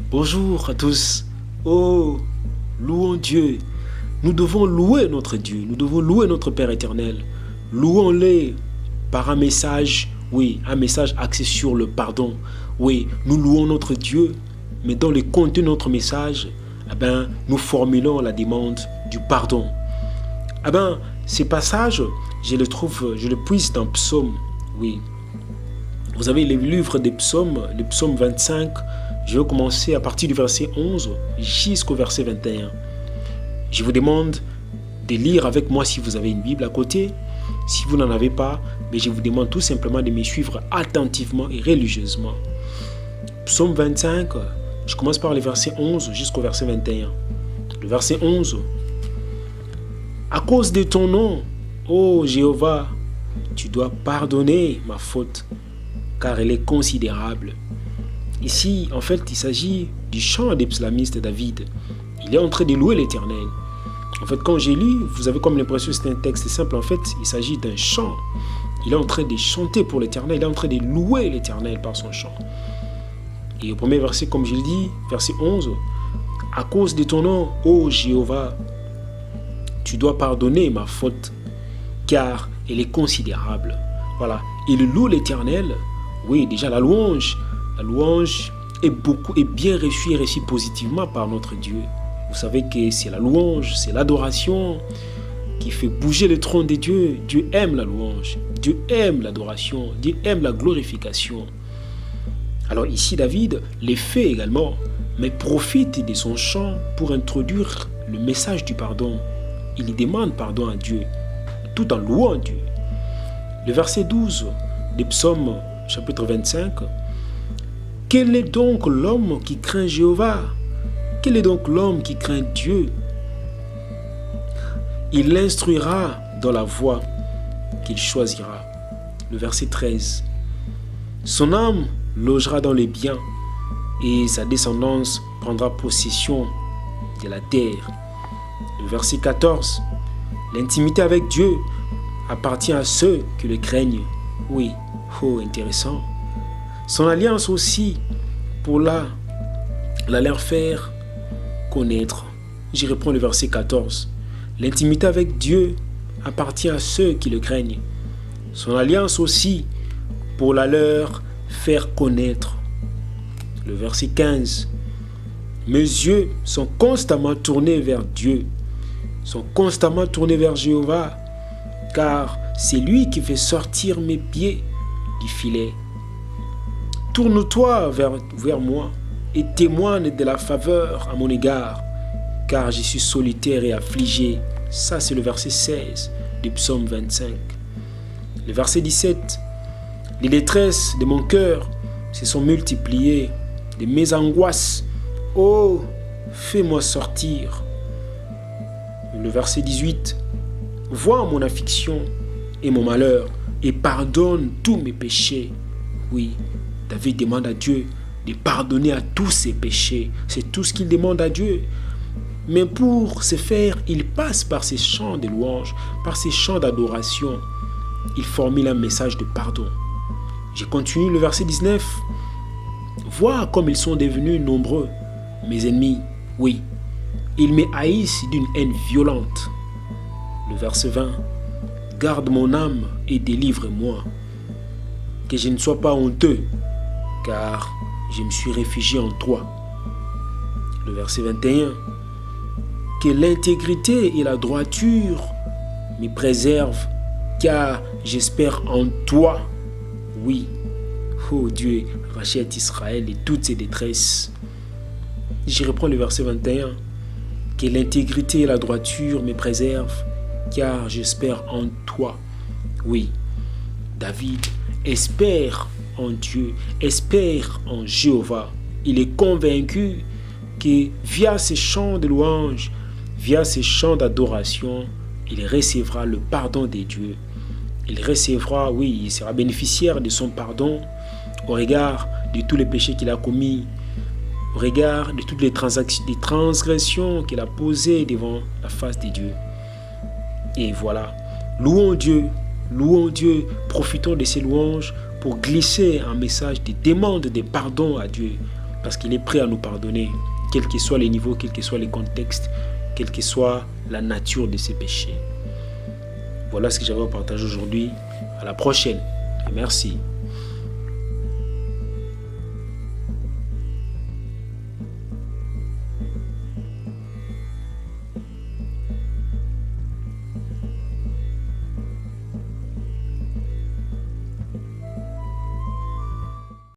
Bonjour à tous. Oh, louons Dieu. Nous devons louer notre Dieu. Nous devons louer notre Père éternel. Louons-le par un message, oui, un message axé sur le pardon. Oui, nous louons notre Dieu, mais dans le contenu de notre message, nous formulons la demande du pardon. Ces passages, je le puise dans Psaume, oui. Vous avez le livre des psaumes, le psaume 25. Je vais commencer à partir du verset 11 jusqu'au verset 21. Je vous demande de lire avec moi si vous avez une Bible à côté. Si vous n'en avez pas, je vous demande tout simplement de me suivre attentivement et religieusement. Psaume 25, je commence par le verset 11 jusqu'au verset 21. Le verset 11. À cause de ton nom, ô Jéhovah, tu dois pardonner ma faute, car elle est considérable. Ici, en fait, il s'agit du chant des psalmistes David. Il est en train de louer l'Éternel. En fait, quand j'ai lu, vous avez comme l'impression que c'est un texte simple. En fait, il s'agit d'un chant. Il est en train de chanter pour l'Éternel. Il est en train de louer l'Éternel par son chant. Et au premier verset, comme je l'ai dit, verset 11, « À cause de ton nom, ô Jéhovah, tu dois pardonner ma faute, car elle est considérable. » Voilà, il loue l'Éternel. Oui, déjà la louange est bien reçue et reçue positivement par notre Dieu. Vous savez que c'est la louange, c'est l'adoration qui fait bouger le trône de Dieu. Dieu aime la louange, Dieu aime l'adoration, Dieu aime la glorification. Alors ici, David les fait également, mais profite de son chant pour introduire le message du pardon. Il y demande pardon à Dieu, tout en louant Dieu. Le verset 12 des psaumes chapitre 25. Quel est donc l'homme qui craint Jéhovah? Quel est donc l'homme qui craint Dieu? Il l'instruira dans la voie qu'il choisira. Le verset 13. Son âme logera dans les biens et sa descendance prendra possession de la terre. Le verset 14. L'intimité avec Dieu appartient à ceux qui le craignent. Oui, intéressant. Son alliance aussi pour la leur faire connaître. J'y reprends le verset 14. L'intimité avec Dieu appartient à ceux qui le craignent. Son alliance aussi pour la leur faire connaître. Le verset 15. Mes yeux sont constamment tournés vers Dieu, sont constamment tournés vers Jéhovah, car c'est lui qui fait sortir mes pieds du filet. Tourne-toi vers moi et témoigne de la faveur à mon égard, car je suis solitaire et affligé. Ça, c'est le verset 16 du psaume 25. Le verset 17. Les détresses de mon cœur se sont multipliées, de mes angoisses. Oh, fais-moi sortir. Le verset 18. Vois mon affliction et mon malheur et pardonne tous mes péchés. Oui, David demande à Dieu de pardonner à tous ses péchés. C'est tout ce qu'il demande à Dieu. Mais pour ce faire, il passe par ces chants de louange, par ces chants d'adoration. Il formule un message de pardon. Je continue le verset 19. Vois comme ils sont devenus nombreux, mes ennemis. Oui, ils me haïssent d'une haine violente. Le verset 20. Garde mon âme et délivre-moi, que je ne sois pas honteux, car je me suis réfugié en toi. Le verset 21. Que l'intégrité et la droiture me préservent, car j'espère en toi. Oui, oh Dieu, rachète Israël et toutes ses détresses. Je reprends le verset 21. Que l'intégrité et la droiture me préservent, car j'espère en toi. Oui, David espère en Dieu, espère en Jéhovah. Il est convaincu que via ces chants de louange, via ces chants d'adoration, il recevra le pardon des dieux. Il recevra, oui, il sera bénéficiaire de son pardon au regard de tous les péchés qu'il a commis, au regard de toutes les transgressions qu'il a posées devant la face de Dieu. Et voilà, louons Dieu, profitons de ces louanges pour glisser un message de demande de pardon à Dieu. parce qu'il est prêt à nous pardonner, quels que soient les niveaux, quels que soient les contextes, quelle que soit la nature de ces péchés. Voilà ce que j'avais à partager aujourd'hui. À la prochaine et merci.